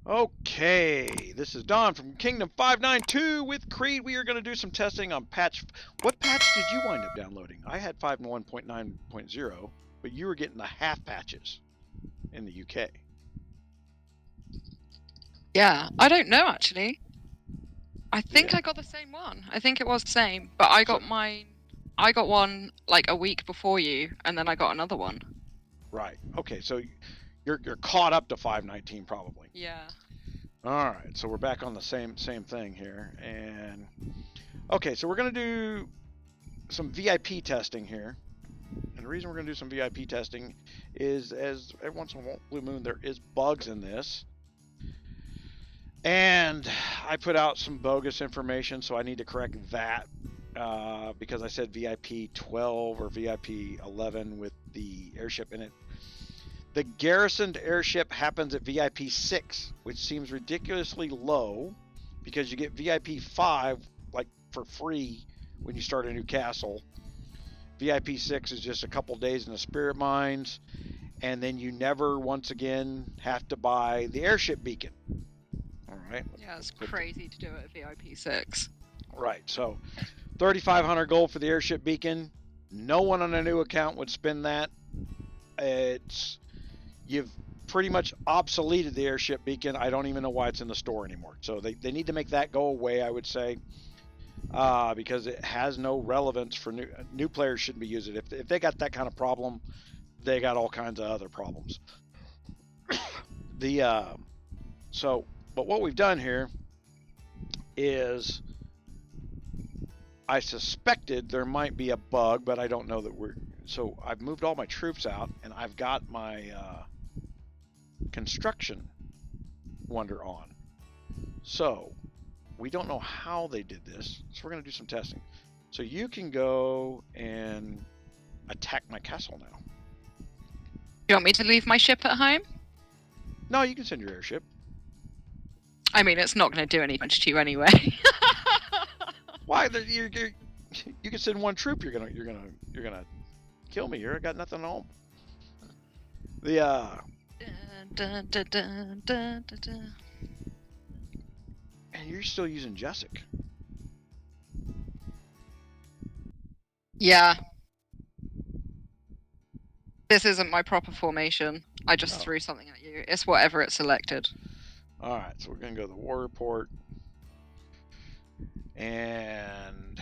Okay, this is Don from Kingdom 592 with Creed. We are going to do some testing on patch. What patch did you wind up downloading? I had 5.1.9.0, but you were getting the half patches in the UK. Yeah, I don't know actually. I think I got the same one. I think it was the same, but I got mine. I got one like a week before you, and then I got another one. Right. Okay, so you're caught up to 519 probably. Yeah. All right, so we're back on the same thing here, and okay, so we're gonna do some VIP testing here, and the reason we're gonna do some VIP testing is, as every once in a while, blue moon, there is bugs in this, and I put out some bogus information, so I need to correct that because I said VIP 12 or VIP 11 with the airship in it. The garrisoned airship happens at VIP 6, which seems ridiculously low because you get VIP 5 like for free when you start a new castle. VIP 6 is just a couple days in the spirit mines, and then you never once again have to buy the airship beacon. All right. Yeah, it's crazy to do it at VIP 6. Right. So 3,500 gold for the airship beacon. No one on a new account would spend that. You've pretty much obsoleted the airship beacon. I don't even know why it's in the store anymore. So they need to make that go away, I would say, because it has no relevance for new players. Shouldn't be using it. If they got that kind of problem, they got all kinds of other problems. But what we've done here is, I suspected there might be a bug, but I don't know that so I've moved all my troops out, and I've got my construction wonder on. So we don't know how they did this, so we're going to do some testing. So you can go and attack my castle now. You want me to leave my ship at home? No, you can send your airship. I mean, it's not going to do any damage to you anyway. Why? You can send one troop. You're gonna kill me here. I got nothing at home. And you're still using Jessup. Yeah. This isn't my proper formation. I just threw something at you. It's whatever it selected. Alright, so we're going to go to the war report. And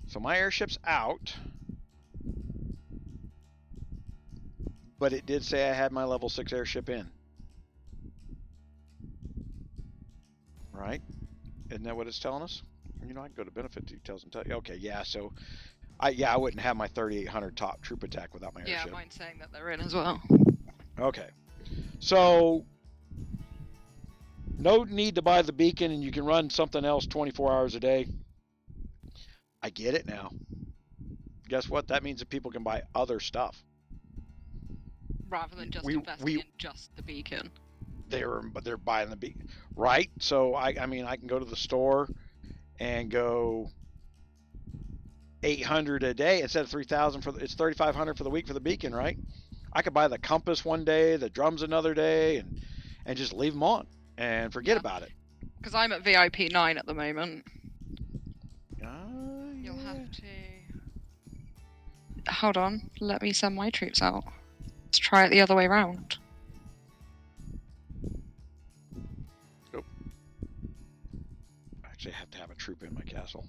so my airship's out. But it did say I had my level 6 airship in. Right? Isn't that what it's telling us? You know, I can go to benefit details and tell you. Okay, yeah, so I wouldn't have my 3,800 top troop attack without my airship. Yeah, mine's saying that they're in as well. Okay. So no need to buy the beacon, and you can run something else 24 hours a day. I get it now. Guess what? That means that people can buy other stuff. Rather than just investing in just the beacon. They're buying the beacon. Right? So I mean, I can go to the store and go 800 a day instead of 3,000 it's 3,500 for the week for the beacon, right? I could buy the compass one day, the drums another day, and just leave them on and forget about it. Because I'm at VIP 9 at the moment. You'll have to... Hold on, let me send my troops out. Let's try it the other way around. Oh. I actually have to have a troop in my castle.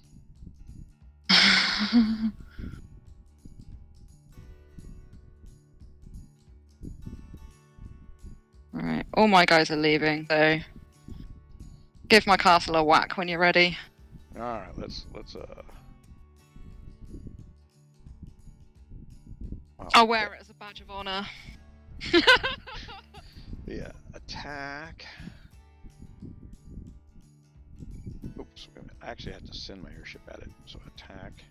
Alright, all my guys are leaving, so give my castle a whack when you're ready. Alright, let's I'll wear it as a badge of honor. Yeah, attack. Oops, I actually had to send my airship at it, so attack.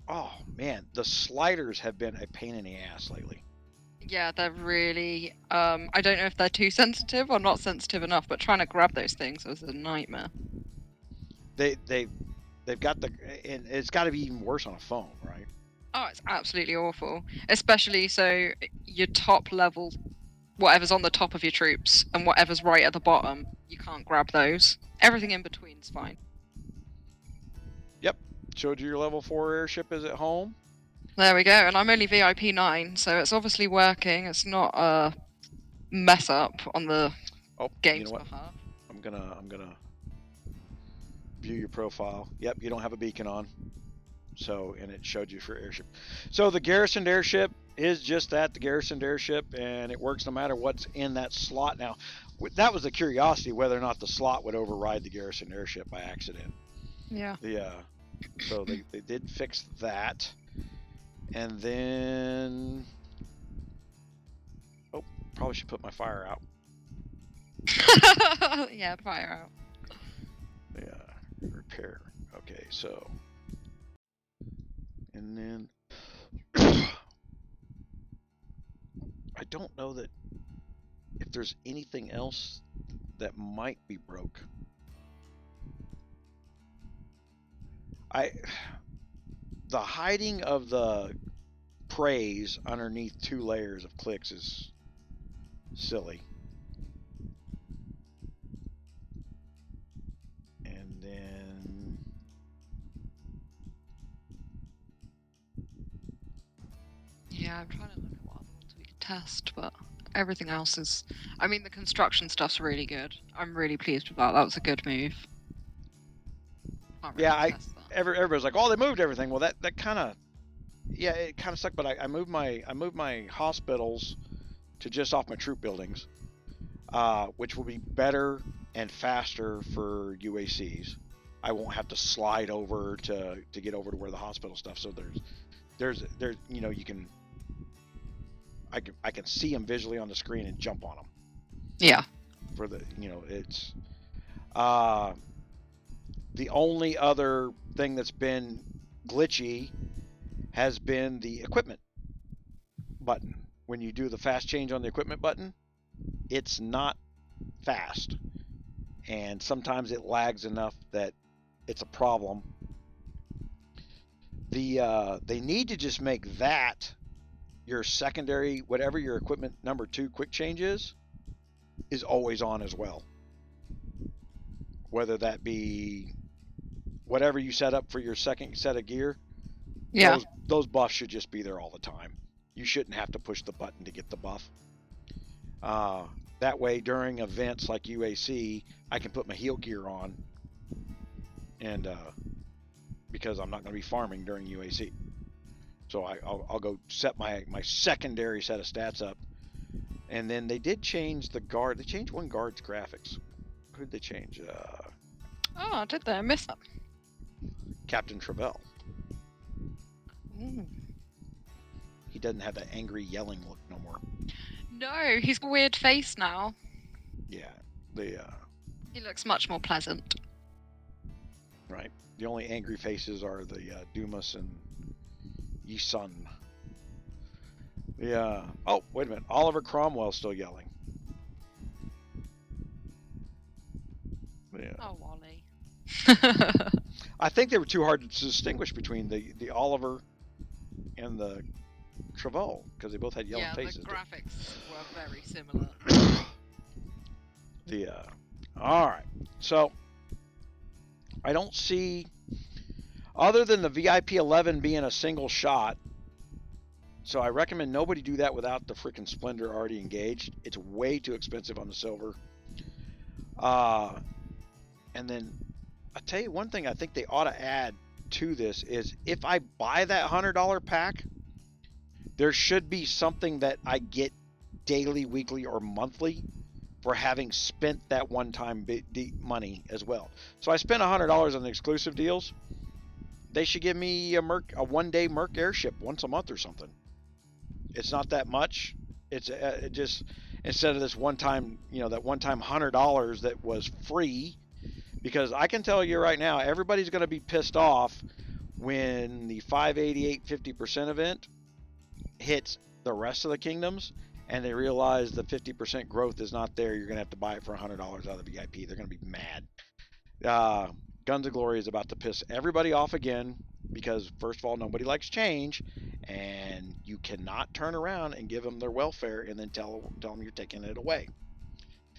Oh man, the sliders have been a pain in the ass lately. Yeah, they're really, I don't know if they're too sensitive or not sensitive enough, but trying to grab those things was a nightmare. They've got and it's got to be even worse on a phone, right? Oh, it's absolutely awful. Especially so your top level, whatever's on the top of your troops and whatever's right at the bottom, you can't grab those. Everything in between's fine. Yep. Showed you your level 4 airship is at home. There we go. And I'm only VIP 9, so it's obviously working. It's not a mess up on the game's behalf. I'm gonna view your profile. Yep, you don't have a beacon on. So, and it showed you for airship. So the Garrison airship is just that, the Garrison airship, and it works no matter what's in that slot. Now, that was the curiosity, whether or not the slot would override the Garrison airship by accident. Yeah. So they did fix that. And then, oh, probably should put my fire out. Yeah, fire out. Yeah, repair. Okay, so, and then I don't know that if there's anything else that might be broke. The hiding of the praise underneath 2 layers of clicks is silly. And then yeah, I'm trying to look at what other ones we could test, but everything else is, I mean, the construction stuff's really good. I'm really pleased with that. That was a good move. Yeah, everybody's like, oh, they moved everything. Well, that kind of, yeah, it kind of sucked. But I moved my hospitals to just off my troop buildings, which will be better and faster for UACs. I won't have to slide over to get over to where the hospital stuff. So there's you know, I can see them visually on the screen and jump on them. Yeah. For the, you know, it's the only other thing that's been glitchy has been the equipment button. When you do the fast change on the equipment button, it's not fast. And sometimes it lags enough that it's a problem. They need to just make that your secondary, whatever your equipment number 2 quick change is always on as well. Whether that be whatever you set up for your second set of gear, yeah, those buffs should just be there all the time. You shouldn't have to push the button to get the buff. That way, during events like UAC, I can put my heal gear on, and because I'm not going to be farming during UAC, so I'll go set my secondary set of stats up. And then they did change the guard. They changed one guard's graphics. Who did they change? Oh, did they? I missed that. Captain 𝗙𝗹𝗹. Ooh. He doesn't have that angry yelling look no more. No, he's got a weird face now. Yeah, he looks much more pleasant. Right. The only angry faces are the 𝙂𝙪𝙣𝙈 and 𝗙𝑎𝑠𝑠. Yeah. Oh, wait a minute. Oliver Cromwell's still yelling. Yeah. Oh, Wally. I think they were too hard to distinguish between the Oliver and the 𝗙𝗪𝙗 because they both had yellow faces. Yeah, the graphics were very similar. All right. So I don't see, other than the VIP 11 being a single shot. So I recommend nobody do that without the freaking Splendor already engaged. It's way too expensive on the silver. And then I'll tell you one thing I think they ought to add to this is if I buy that $100 pack, there should be something that I get daily, weekly, or monthly for having spent that one-time money as well. So I spent $100 on the exclusive deals. They should give me a one-day Merc airship once a month or something. It's not that much. It's it just, instead of this one-time, you know, that one-time $100 that was free. Because I can tell you right now, everybody's going to be pissed off when the 588 50% event hits the rest of the kingdoms and they realize the 50% growth is not there. You're going to have to buy it for $100 out of the VIP. They're going to be mad. Guns of Glory is about to piss everybody off again because, first of all, nobody likes change, and you cannot turn around and give them their welfare and then tell them you're taking it away.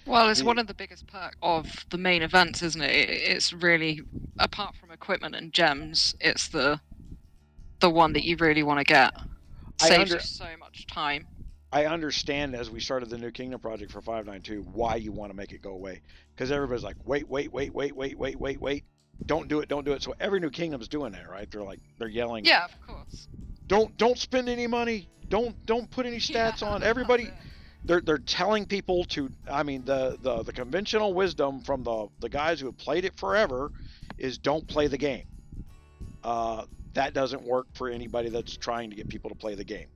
Well, it's one of the biggest perks of the main events, isn't it? It's really, apart from equipment and gems, it's the one that you really want to get. Saves you so much time. I understand as we started the New Kingdom project for 592 why you want to make it go away, because everybody's like, wait, don't do it. So every New Kingdom's doing that, right? They're yelling. Yeah, of course. Don't spend any money. Don't put any stats on. Everybody, they're telling people to. I mean, the conventional wisdom from the guys who have played it forever is don't play the game. That doesn't work for anybody that's trying to get people to play the game.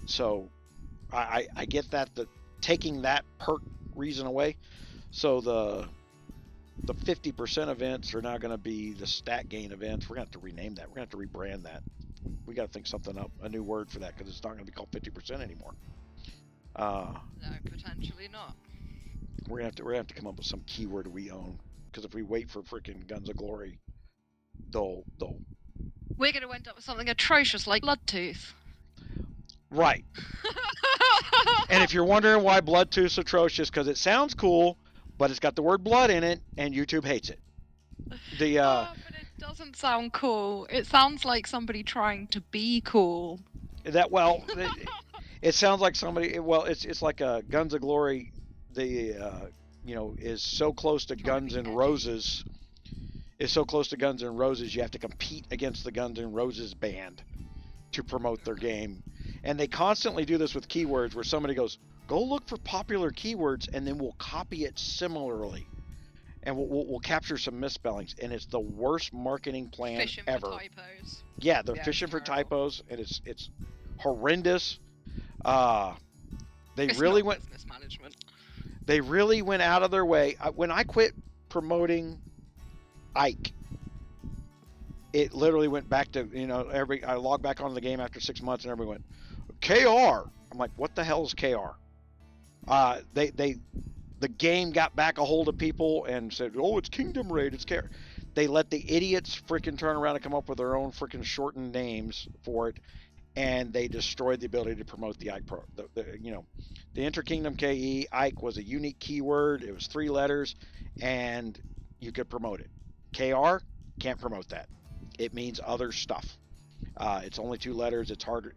So I get that, taking that perk reason away. So the 50% events are now going to be the stat gain events. We're going to have to rename that. We're going to have to rebrand that. We got to think something up, a new word for that, because it's not going to be called 50% anymore. No, potentially not. We're going to have to come up with some keyword we own, because if we wait for freaking Guns of Glory, they'll we're going to end up with something atrocious like Bloodtooth. Right. And if you're wondering why Bloodtooth's atrocious, because it sounds cool, but it's got the word blood in it, and YouTube hates it. But it doesn't sound cool. It sounds like somebody trying to be cool. It sounds like somebody. Well, it's like a Guns of Glory. Is so close to Guns N' Roses. Is so close to Guns N' Roses, you have to compete against the Guns N' Roses band to promote their game. And they constantly do this with keywords, where somebody goes, go look for popular keywords, and then we'll copy it similarly. And we'll capture some misspellings. And it's the worst marketing plan ever. For typos. Yeah, they're fishing for typos, and it's horrendous. They really went business management. They really went out of their way. When I quit promoting Ike, it literally went back to, I logged back onto the game after 6 months, and everybody went, KR. I'm like, what the hell is KR? The game got back a hold of people and said, oh, it's Kingdom Raid, it's KR. They let the idiots freaking turn around and come up with their own freaking shortened names for it, and they destroyed the ability to promote the Ike Pro. The Inter-Kingdom KE, Ike was a unique keyword. It was 3 letters, and you could promote it. KR, can't promote that. It means other stuff. It's only 2 letters. It's harder.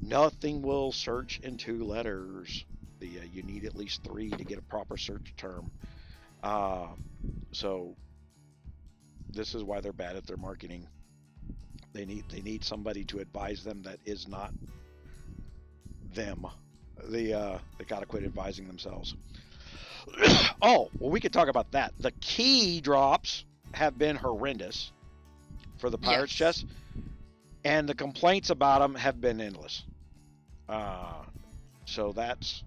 Nothing will search in 2 letters. You need at least 3 to get a proper search term. So this is why they're bad at their marketing. They need somebody to advise them that is not them. They got to quit advising themselves. Oh, well, we could talk about that. The key drops have been horrendous for the Pirates chest, and the complaints about them have been endless. So that's,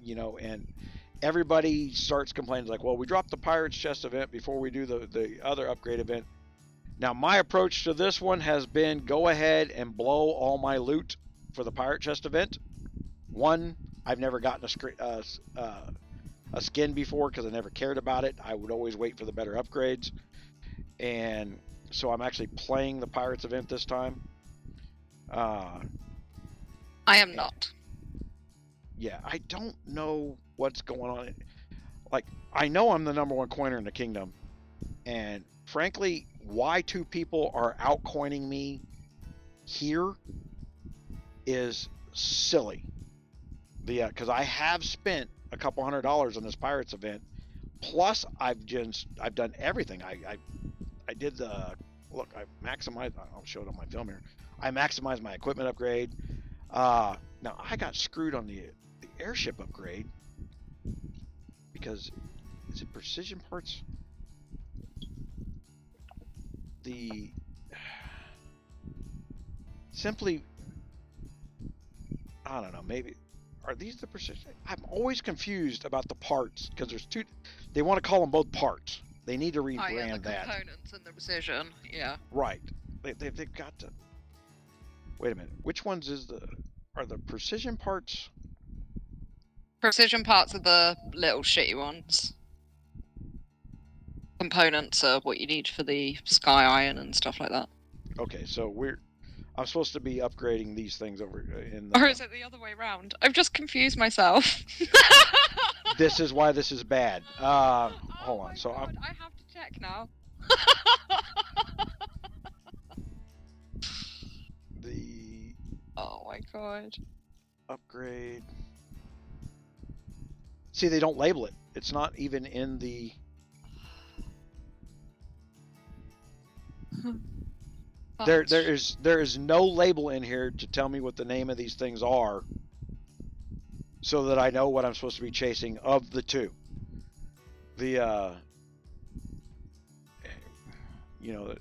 and everybody starts complaining like, well, we dropped the Pirates chest event before we do the other upgrade event. Now, my approach to this one has been go ahead and blow all my loot for the Pirate Chest event. One, I've never gotten a skin before because I never cared about it. I would always wait for the better upgrades. And so I'm actually playing the Pirates event this time. I am not. Yeah, I don't know what's going on. Like, I know I'm the #1 coiner in the kingdom. And frankly, why 2 people are outcoining me here is silly. Because I have spent a couple $100 on this Pirates event. Plus, I've done everything. I did I maximized. I'll show it on my film here. I maximized my equipment upgrade. Now I got screwed on the airship upgrade because is it precision parts? I don't know, maybe are these the precision? I'm always confused about the parts because there's 2. They want to call them both parts. They need to rebrand that. Components and the precision, yeah. Right. They've got to. Wait a minute. Which ones are the precision parts? Precision parts are the little shitty ones. Components are what you need for the sky iron and stuff like that. Okay, so I'm supposed to be upgrading these things over in the... Or is it the other way around? I've just confused myself. This is why this is bad. Hold on. My So God, I have to check now. the Oh my God. upgrade. See, they don't label it. It's not even in the... There is no label in here to tell me what the name of these things are, so that I know what I'm supposed to be chasing of the two. The you know.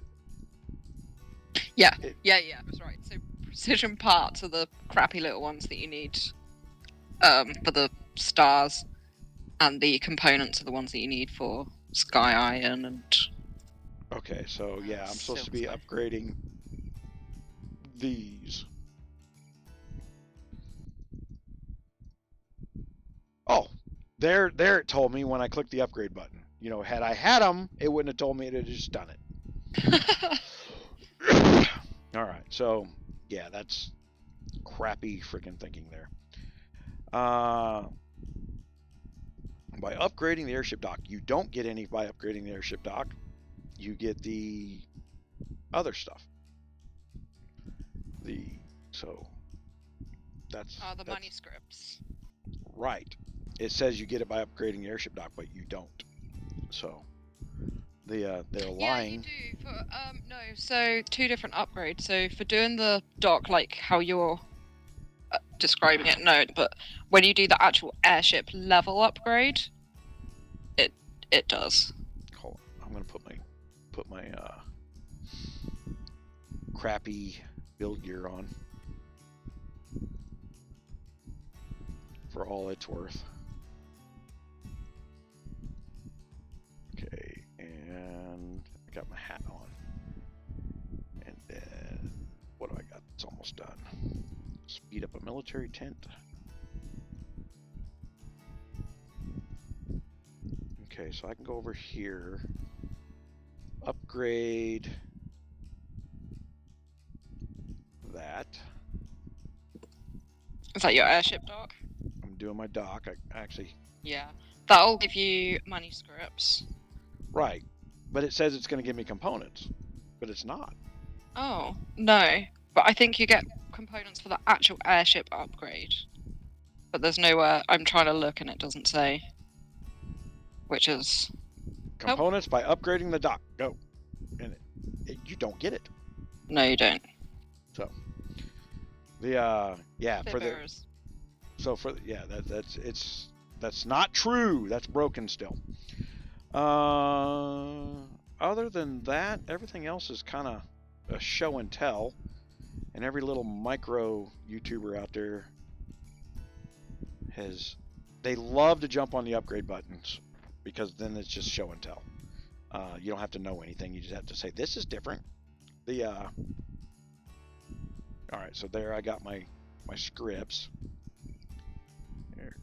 Yeah, that's right. So precision parts are the crappy little ones that you need for the stars, and the components are the ones that you need for Sky Iron and... Okay, so yeah, I'm supposed to be upgrading these. Oh, there it told me when I clicked the upgrade button. You know, had I had them, it wouldn't have told me, it had just done it. All right, so yeah, that's crappy freaking thinking there. By upgrading the airship dock, you don't get any by upgrading the airship dock. You get the other stuff. So that's the manuscripts. Right. It says you get it by upgrading the airship dock, but you don't. So they're lying. Yeah, you do. For, no, so two different upgrades. So for doing the dock, like how you're describing it, no, but when you do the actual airship level upgrade, it does. Hold on. I'm gonna put my crappy build gear on for all it's worth. Okay, and I got my hat on. And then what do I got? It's almost done. Speed up a military tent. Okay, so I can go over here, upgrade that. Is that your airship dock? I'm doing my dock. I actually... Yeah, that'll give you manuscripts. Right, but it says it's going to give me components, but it's not. Oh, no, but I think you get components for the actual airship upgrade. But there's nowhere... I'm trying to look and it doesn't say. Which is... Components by upgrading the dock. Go. And you don't get it. No, you don't. So... The yeah, for the... Errors. So for... Yeah, that's not true. That's broken still. Other than that, everything else is kind of a show and tell, and every little micro YouTuber out there they love to jump on the upgrade buttons, because then it's just show and tell. You don't have to know anything, you just have to say this is different. Alright, so there I got my scripts. There,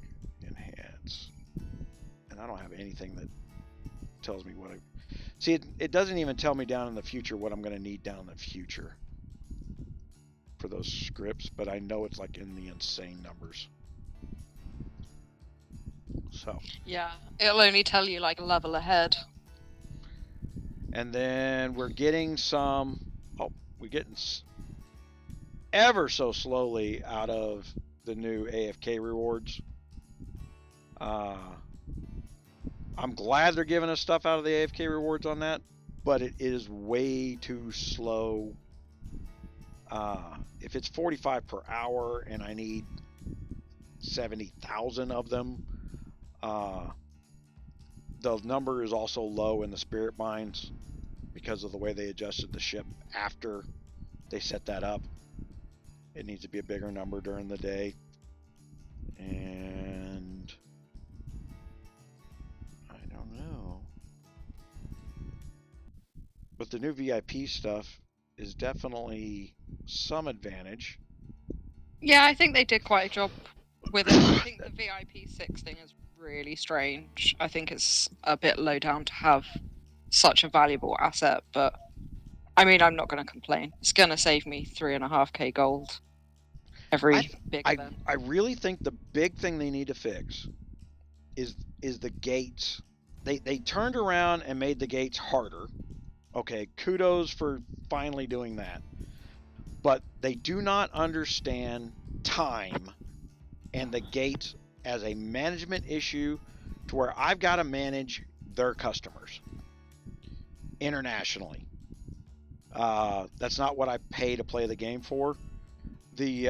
enhance. And I don't have anything that tells me what I... See, it doesn't even tell me down in the future what I'm going to need down in the future for those scripts, but I know it's like in the insane numbers. So... Yeah, it'll only tell you like a level ahead. And then we're getting some... Oh, we're getting ever so slowly out of the new AFK rewards. I'm glad they're giving us stuff out of the AFK rewards on that, but it is way too slow. If it's 45 per hour and I need 70,000 of them, the number is also low in the spirit mines because of the way they adjusted the ship after they set that up. It needs to be a bigger number during the day. And I don't know. But the new VIP stuff is definitely some advantage. Yeah, I think they did quite a job with it. I think the VIP 6 thing is really strange. I think it's a bit low down to have such a valuable asset, but I mean, I'm not going to complain. It's going to save me 3.5k gold every big event. I really think the big thing they need to fix is the gates. They turned around and made the gates harder. Okay, kudos for finally doing that. But they do not understand time and the gates as a management issue, to where I've got to manage their customers internationally. That's not what I pay to play the game for. They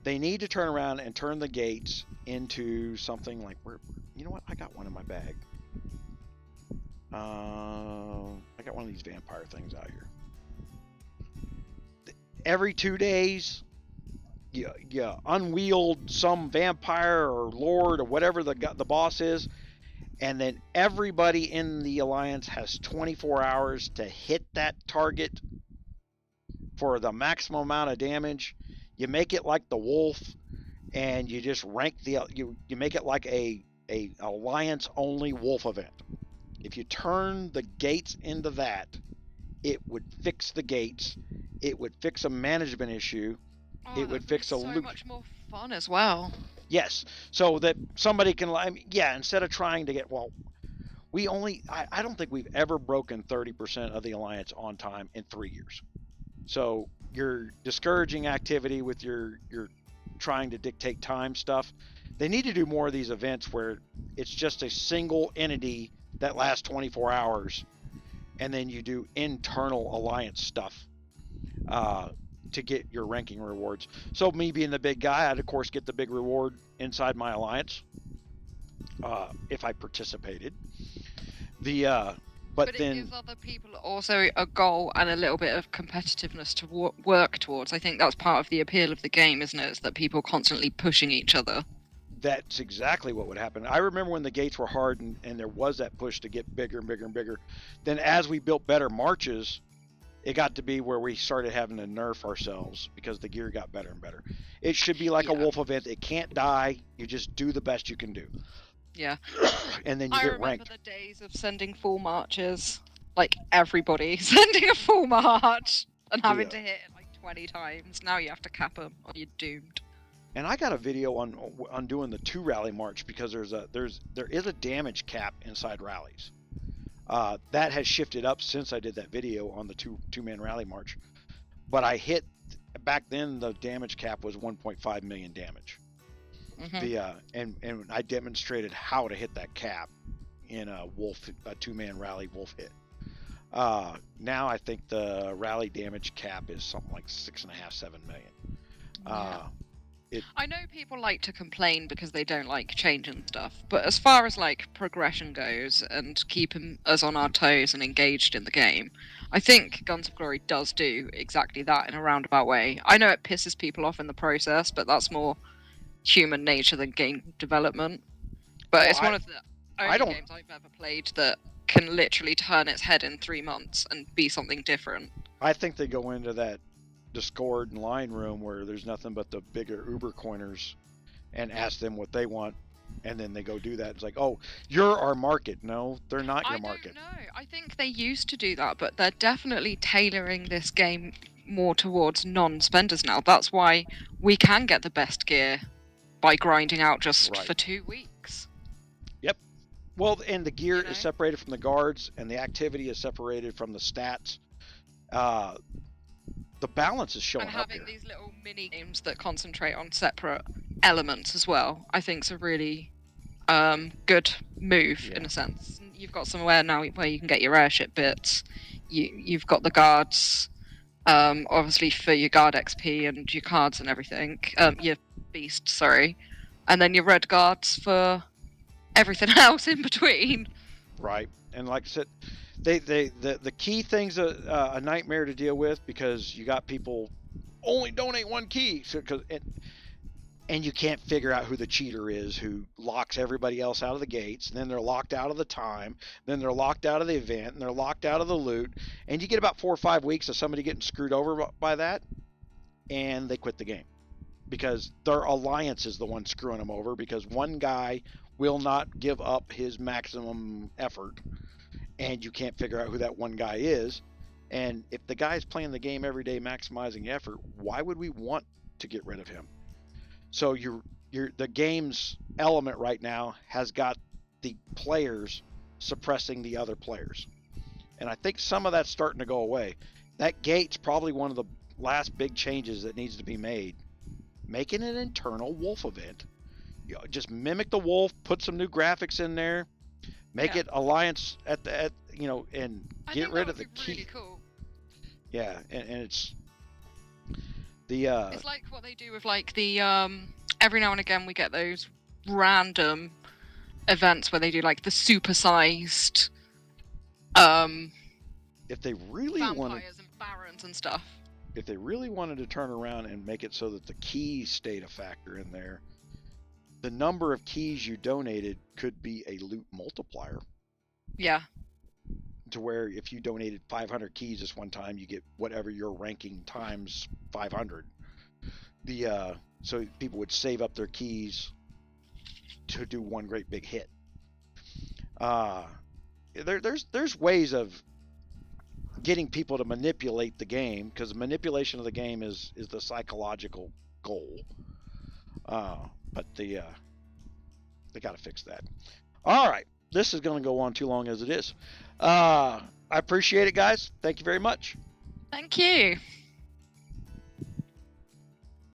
need to turn around and turn the gates into something like, you know what? I got one in my bag. I got one of these vampire things out here. Every 2 days, you unwheel some vampire or lord or whatever the boss is, and then everybody in the alliance has 24 hours to hit that target for the maximum amount of damage. You make it like the wolf, and you just rank you make it like a alliance only wolf event. If you turn the gates into that, it would fix the gates. It would fix a management issue. It would fix a loop. So much more fun as well. Yes, so that somebody can, instead of trying to get, I don't think we've ever broken 30% of the alliance on time in 3 years. So your discouraging activity with your trying to dictate time stuff, they need to do more of these events where it's just a single entity that lasts 24 hours, and then you do internal alliance stuff to get your ranking rewards. So me being the big guy, I'd of course get the big reward inside my alliance if I participated. But then it gives other people also a goal and a little bit of competitiveness to work towards. I think that's part of the appeal of the game, isn't it? It's that people constantly pushing each other. That's exactly what would happen. I remember when the gates were hard and there was that push to get bigger and bigger and bigger. Then as we built better marches, it got to be where we started having to nerf ourselves because the gear got better and better. It should be like a wolf event. It can't die. You just do the best you can do. Yeah. And then you get ranked. I remember the days of sending full marches, like everybody sending a full march and having to hit it like 20 times. Now you have to cap them or you're doomed. And I got a video on doing the 2 rally march because there is a damage cap inside rallies. That has shifted up since I did that video on the two-man rally march. But I hit, back then the damage cap was 1.5 million damage. Mm-hmm. And I demonstrated how to hit that cap in a 2-man rally wolf hit. Now I think the rally damage cap is something like 6.5-7 million. I know people like to complain because they don't like changing stuff, but as far as like progression goes and keeping us on our toes and engaged in the game, I think Guns of Glory does do exactly that in a roundabout way. I know it pisses people off in the process, but that's more human nature than game development. But it's one of the only games I've ever played that can literally turn its head in 3 months and be something different. I think they go into that Discord and line room where there's nothing but the bigger Uber coiners and ask them what they want, and then they go do that. It's like, oh, you're our market. No, they're not your market. I don't know. I think they used to do that, but they're definitely tailoring this game more towards non-spenders now. That's why we can get the best gear by grinding out just for 2 weeks. Yep. Well, and the gear is separated from the guards, and the activity is separated from the stats. The balance is showing up here. And having these little mini games that concentrate on separate elements as well, I think is a really good move in a sense. You've got somewhere now where you can get your airship bits. You've got the guards, obviously for your guard XP and your cards and everything. Your beast, sorry, and then your red guards for everything else in between. Right, and like I said, the key thing's a nightmare to deal with because you got people only donate 1 key, and you can't figure out who the cheater is who locks everybody else out of the gates, and then they're locked out of the time, then they're locked out of the event, and they're locked out of the loot, and you get about 4 or 5 weeks of somebody getting screwed over by that, and they quit the game because their alliance is the one screwing them over because one guy will not give up his maximum effort, and you can't figure out who that one guy is. And if the guy's playing the game every day, maximizing effort, why would we want to get rid of him? So the game's element right now has got the players suppressing the other players. And I think some of that's starting to go away. That gate's probably one of the last big changes that needs to be made. Making an internal wolf event. You know, just mimic the wolf, put some new graphics in there, make it alliance and get rid of the key. Really cool. Yeah, and it's the it's like what they do with like the every now and again we get those random events where they do like the supersized if they really vampires and barons and stuff. If they really wanted to turn around and make it so that the keys stayed a factor in there, the number of keys you donated could be a loot multiplier. Yeah. To where if you donated 500 keys this one time, you get whatever your ranking times 500. So people would save up their keys to do one great big hit. There's ways of getting people to manipulate the game, because manipulation of the game is the psychological goal. But they got to fix that. All right, this is going to go on too long as it is. I appreciate it, guys. Thank you very much. Thank you.